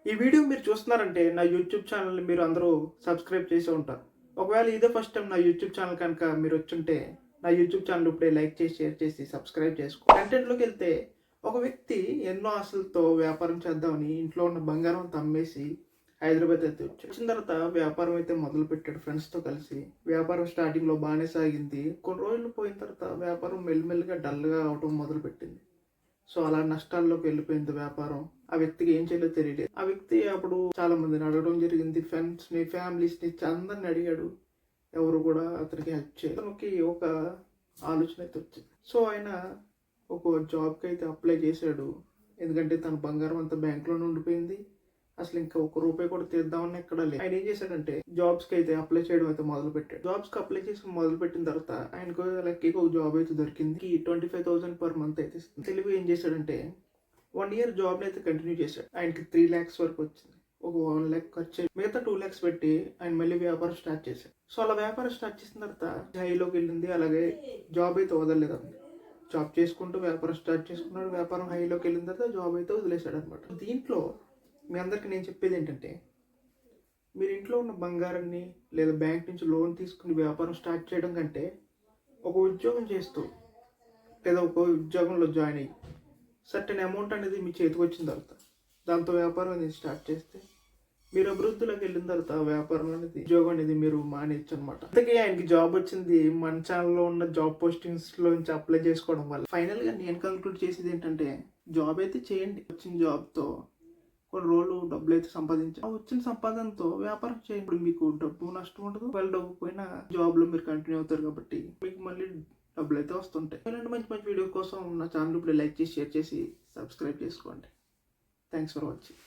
ఈ వీడియో మీరు చూస్తున్నారంటే నా యూట్యూబ్ ఛానల్‌ని మీరు అందరూ సబ్స్క్రైబ్ చేసే ఉంటారు. ఒకవేళ ఇదే ఫస్ట్ టైమ్ నా యూట్యూబ్ ఛానల్ కనుక మీరు వచ్చుంటే నా యూట్యూబ్ ఛానల్ ఇప్పుడే లైక్ చేసి, షేర్ చేసి, సబ్స్క్రైబ్ చేసుకో. కంటెంట్‌లోకెళ్తే ఒక వ్యక్తి ఎన్నో ఆశలతో వ్యాపారం చేద్దామని ఇంట్లో ఉన్న బంగారం అంతా అమ్మేసి హైదరాబాద్ అయితే వచ్చాడు. వచ్చిన తర్వాత వ్యాపారం అయితే మొదలుపెట్టాడు ఫ్రెండ్స్‌తో కలిసి. వ్యాపారం స్టార్టింగ్‌లో బాగానే సాగింది. కొన్ని రోజులు పోయిన తర్వాత వ్యాపారం మెల్లిమెల్లిగా డల్‌గా అవ్వటం మొదలుపెట్టింది. సో అలా నష్టాల్లోకి వెళ్ళిపోయింది వ్యాపారం. ఆ వ్యక్తికి ఏం చేయాలో తెలియలేదు. ఆ వ్యక్తి అప్పుడు చాలా మందిని అడగడం జరిగింది. ఫ్రెండ్స్‌ని, ఫ్యామిలీస్‌ని అందరిని అడిగాడు. ఎవరు కూడా అతనికి హెల్ప్ చేయలేదు. అతనికి ఒక ఆలోచన అయితే వచ్చింది. సో ఆయన ఒక జాబ్‌కి అయితే అప్లై చేశాడు. ఎందుకంటే తన బంగారం అంతా బ్యాంక్‌లోనే ఉండిపోయింది. అసలు ఇంకా ఒక్క రూపాయి కూడా తీద్దామని ఎక్కడా లేదు. ఆయన ఏం చేశాడంటే జాబ్స్‌కి అయితే అప్లై చేయడం అయితే మొదలుపెట్టాడు. జాబ్స్‌కి అప్లై చేసి మొదలుపెట్టిన తర్వాత ఆయనకు లక్కీగా ఒక జాబ్ అయితే దొరికింది. 25,000 పర్ మంత్ అయితే ఇస్తుంది. తెలివి ఏం చేశాడంటే 1 ఇయర్ జాబ్‌ని అయితే కంటిన్యూ చేశాడు. ఆయనకి 3 lakhs వరకు వచ్చింది. ఒక 1 lakh ఖర్చు మిగతా 2 lakhs పెట్టి ఆయన మళ్ళీ వ్యాపారం స్టార్ట్ చేశాడు. సో అలా వ్యాపారం స్టార్ట్ చేసిన తర్వాత హైలోకి వెళ్ళింది. అలాగే జాబ్ అయితే వదలలేదు అతను. జాబ్ చేసుకుంటూ వ్యాపారం స్టార్ట్ చేసుకున్నాడు. వ్యాపారం హైలోకి వెళ్ళిన తర్వాత జాబ్ అయితే వదిలేశాడు అనమాట. దీంట్లో మీ అందరికీ నేను చెప్పేది ఏంటంటే మీరు ఇంట్లో ఉన్న బంగారాన్ని లేదా బ్యాంక్ నుంచి లోన్ తీసుకుని వ్యాపారం స్టార్ట్ చేయడం కంటే ఒక ఉద్యోగం చేస్తూ లేదా ఒక ఉద్యోగంలో జాయిన్ అయ్యి సర్టెన్ అమౌంట్ అనేది మీ చేతికి వచ్చిన తర్వాత దాంతో వ్యాపారం అనేది స్టార్ట్ చేస్తే మీరు అభివృద్ధిలోకి వెళ్ళిన తర్వాత వ్యాపారం అనేది ఉద్యోగం అనేది మీరు మానేయచ్చు అనమాట. అందుకే ఆయనకి జాబ్ వచ్చింది మన ఛానల్లో ఉన్న జాబ్ పోస్టింగ్స్లో నుంచి అప్లై చేసుకోవడం వల్ల. ఫైనల్గా నేను కంక్లూడ్ చేసేది ఏంటంటే జాబ్ అయితే చేయండి. వచ్చిన జాబ్తో కొన్ని రోజులు డబ్బులు అయితే సంపాదించాలి. ఆ వచ్చిన సంపాదనతో వ్యాపారం చేయండి. ఇప్పుడు మీకు డబ్బు నష్టం ఉండదు. ఒకవేళ డబ్బు పోయినా జాబ్లో మీరు కంటిన్యూ అవుతారు కాబట్టి మీకు మళ్ళీ డబ్బులు అయితే వస్తుంటాయి. ఇలాంటి మంచి మంచి వీడియో కోసం నా ఛానల్ ఇప్పుడు లైక్ చేసి, షేర్ చేసి, సబ్స్క్రైబ్ చేసుకోండి. Thanks for watching.